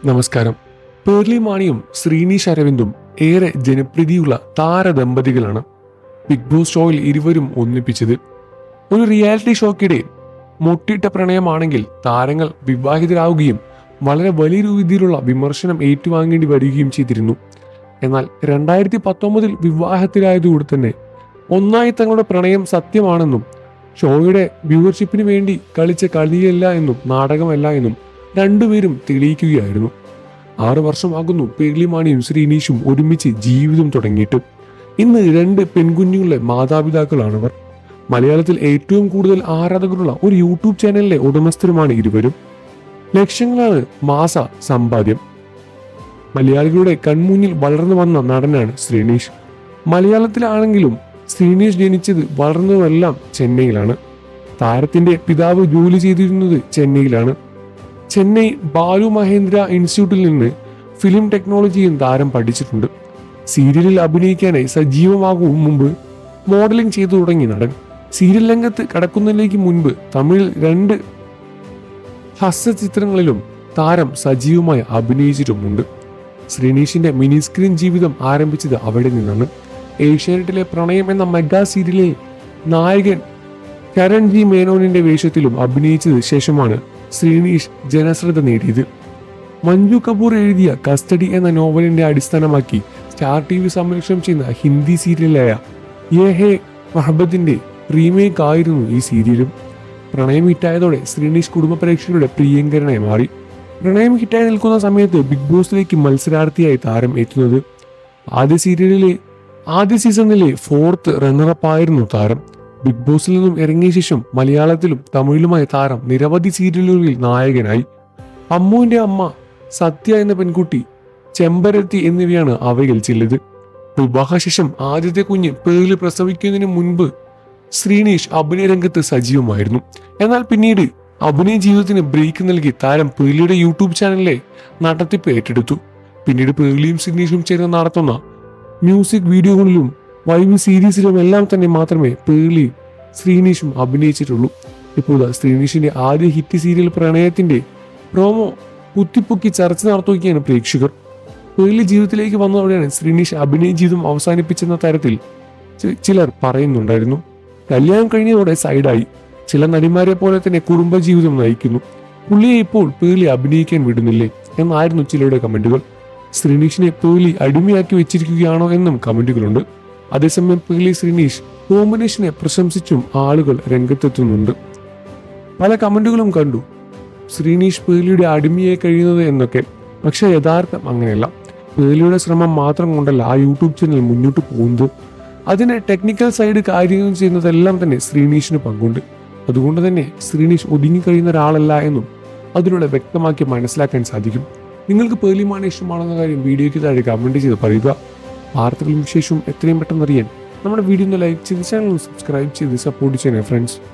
നമസ്കാരം. പേർലി മാണിയും ശ്രീനീഷ് അരവിന്ദും ഏറെ ജനപ്രീതിയുള്ള താരദമ്പതികളാണ്. Big boss ഷോയിൽ ഇരുവരും ഒന്നിപ്പിച്ചത്. ഒരു റിയാലിറ്റി ഷോക്കിടെ മൊട്ടിട്ട പ്രണയമാണെങ്കിൽ താരങ്ങൾ വിവാഹിതരാവുകയും വളരെ വലിയ രീതിയിലുള്ള വിമർശനം ഏറ്റുവാങ്ങേണ്ടി വരികയും ചെയ്തിരുന്നു. എന്നാൽ 2019 വിവാഹത്തിലായതുകൊണ്ട് തന്നെ ഒന്നായി തങ്ങളുടെ പ്രണയം സത്യമാണെന്നും ഷോയുടെ വ്യൂവർഷിപ്പിന് വേണ്ടി കളിച്ച കളിയല്ല എന്നും നാടകമല്ല എന്നും രണ്ടുപേരും തെളിയിക്കുകയായിരുന്നു. 6 വർഷമാകുന്നു പേർലി മാണിയും ശ്രീനീഷും ഒരുമിച്ച് ജീവിതം തുടങ്ങിയിട്ട്. ഇന്ന് 2 പെൺകുഞ്ഞുങ്ങളുടെ മാതാപിതാക്കളാണവർ. മലയാളത്തിൽ ഏറ്റവും കൂടുതൽ ആരാധകരുള്ള ഒരു യൂട്യൂബ് ചാനലിലെ ഉടമസ്ഥരുമാണ് ഇരുവരും. ലക്ഷങ്ങളാണ് മാസ സമ്പാദ്യം. മലയാളികളുടെ കൺമുന്നിൽ വളർന്നു വന്ന നടനാണ് ശ്രീനീഷ്. മലയാളത്തിലാണെങ്കിലും ശ്രീനീഷ് ജനിച്ചത് വളർന്നതെല്ലാം ചെന്നൈയിലാണ്. താരത്തിന്റെ പിതാവ് ജോലി ചെയ്തിരുന്നത് ചെന്നൈയിലാണ്. ചെന്നൈ ബാലു മഹേന്ദ്ര ഇൻസ്റ്റിറ്റ്യൂട്ടിൽ നിന്ന് ഫിലിം ടെക്നോളജിയും താരം പഠിച്ചിട്ടുണ്ട്. സീരിയലിൽ അഭിനയിക്കാനായി സജീവമാകും മുമ്പ് മോഡലിംഗ് ചെയ്തു തുടങ്ങി നടൻ. സീരിയൽ രംഗത്ത് കടക്കുന്നതിലേക്ക് മുൻപ് തമിഴിൽ 2 ഹസ്യചിത്രങ്ങളിലും താരം സജീവമായി അഭിനയിച്ചിട്ടുമുണ്ട്. ശ്രീനീഷിന്റെ മിനി സ്ക്രീൻ ജീവിതം ആരംഭിച്ചത് അവിടെ നിന്നാണ്. ഏഷ്യാനെറ്റിലെ പ്രണയം എന്ന മെഗാ സീരിയലിൽ നായകൻ കരൺ ജി മേനോനിന്റെ വേഷത്തിലും അഭിനയിച്ചത് ശേഷമാണ് ശ്രീനീഷ് ജനശ്രദ്ധ നേടിയത്. മഞ്ജു കപൂർ എഴുതിയ കസ്റ്റഡി എന്ന നോവലിന്റെ അടിസ്ഥാനമാക്കി സ്റ്റാർ TV സംപ്രേഷണം ചെയ്യുന്ന ഹിന്ദി സീരിയലായ യേ ഹേ മഹബത്തിന്റെ റീമേക്ക് ആയിരുന്നു ഈ സീരിയലും. പ്രണയം ഹിറ്റായതോടെ ശ്രീനീഷ് കുടുംബ പ്രേക്ഷകരുടെ പ്രിയങ്കരനായി മാറി. പ്രണയം ഹിറ്റായി നിൽക്കുന്ന സമയത്ത് ബിഗ് ബോസിലേക്ക് മത്സരാർത്ഥിയായി താരം എത്തുന്നത്. ആദ്യ സീസണിലെ 4th റണ്ണറപ്പ് ആയിരുന്നു താരം. ബിഗ് ബോസിൽ നിന്നും ഇറങ്ങിയ ശേഷം മലയാളത്തിലും തമിഴിലുമായി താരം നിരവധി സീരിയലുകളിൽ നായകനായി. അമ്മുവിന്റെ അമ്മ, സത്യ എന്ന പെൺകുട്ടി, ചെമ്പരത്തി എന്നിവയാണ് അവയിൽ ചിലത്. വിവാഹശേഷം ആദ്യത്തെ കുഞ്ഞ് പേർലി പ്രസവിക്കുന്നതിന് മുൻപ് ശ്രീനീഷ് അഭിനയ രംഗത്ത് സജീവമായിരുന്നു. എന്നാൽ പിന്നീട് അഭിനയ ജീവിതത്തിന് ബ്രേക്ക് നൽകി താരം പേർലിയുടെ യൂട്യൂബ് ചാനലിലെ നടത്തിപ്പ് ഏറ്റെടുത്തു. പിന്നീട് പേർലിയും ശ്രീനീഷും ചേർന്ന് നടത്തുന്ന മ്യൂസിക് വീഡിയോകളിലും വൈബ് സീരീസിലും എല്ലാം തന്നെ മാത്രമേ പേർലി ശ്രീനീഷും അഭിനയിച്ചിട്ടുള്ളൂ. ഇപ്പോൾ ശ്രീനീഷിന്റെ ആദ്യ ഹിറ്റ് സീരിയൽ പ്രണയത്തിന്റെ പ്രോമോ കുത്തിപ്പൊക്കി ചർച്ച നടത്തുകയാണ് പ്രേക്ഷകർ. പേർലി ജീവിതത്തിലേക്ക് വന്നതോടെയാണ് ശ്രീനീഷ് അഭിനയ ജീവിതം അവസാനിപ്പിച്ചെന്ന തരത്തിൽ ചിലർ പറയുന്നുണ്ടായിരുന്നു. കല്യാണം കഴിഞ്ഞതോടെ സൈഡായി. ചില നടിമാരെ പോലെ തന്നെ കുടുംബജീവിതം നയിക്കുന്നു. പുള്ളിയെ ഇപ്പോൾ പേർലി അഭിനയിക്കാൻ വിടുന്നില്ലേ എന്നായിരുന്നു ചിലരുടെ കമന്റുകൾ. ശ്രീനീഷിനെ പേർലി അടിമയാക്കി വെച്ചിരിക്കുകയാണോ എന്നും കമന്റുകളുണ്ട്. അതേസമയം പേർലി ശ്രീനീഷ് കോമ്പിനേഷനെ പ്രശംസിച്ചും ആളുകൾ രംഗത്തെത്തുന്നുണ്ട്. പല കമന്റുകളും കണ്ടു, ശ്രീനീഷ് പേർലിയുടെ അടിമയായി കഴിയുന്നത് എന്നൊക്കെ. പക്ഷെ യഥാർത്ഥം അങ്ങനെയല്ല. പേർലിയുടെ ശ്രമം മാത്രം കൊണ്ടല്ല ആ യൂട്യൂബ് ചാനൽ മുന്നോട്ട് പോകുന്നത്. അതിന്റെ ടെക്നിക്കൽ സൈഡ് കാര്യങ്ങൾ ചെയ്യുന്നതെല്ലാം തന്നെ ശ്രീനീഷിന് പങ്കുണ്ട്. അതുകൊണ്ട് തന്നെ ശ്രീനീഷ് ഒതുങ്ങി കഴിയുന്ന ഒരാളല്ല എന്നും അതിലൂടെ വ്യക്തമാക്കി മനസ്സിലാക്കാൻ സാധിക്കും. നിങ്ങൾക്ക് പേർലി മാണി ഇഷ്ടമാണെന്ന കാര്യം വീഡിയോയ്ക്ക് താഴെ കമന്റ് ചെയ്ത് പറയുക. വാർത്തകളും വിശേഷവും എത്രയും പെട്ടെന്ന് അറിയാൻ നമ്മുടെ വീഡിയോ ഒന്ന് ലൈക്ക് ചെയ്ത് ചാനൽ സബ്സ്ക്രൈബ് ചെയ്ത് സപ്പോർട്ട് ചെയ്യണേ ഫ്രണ്ട്സ്.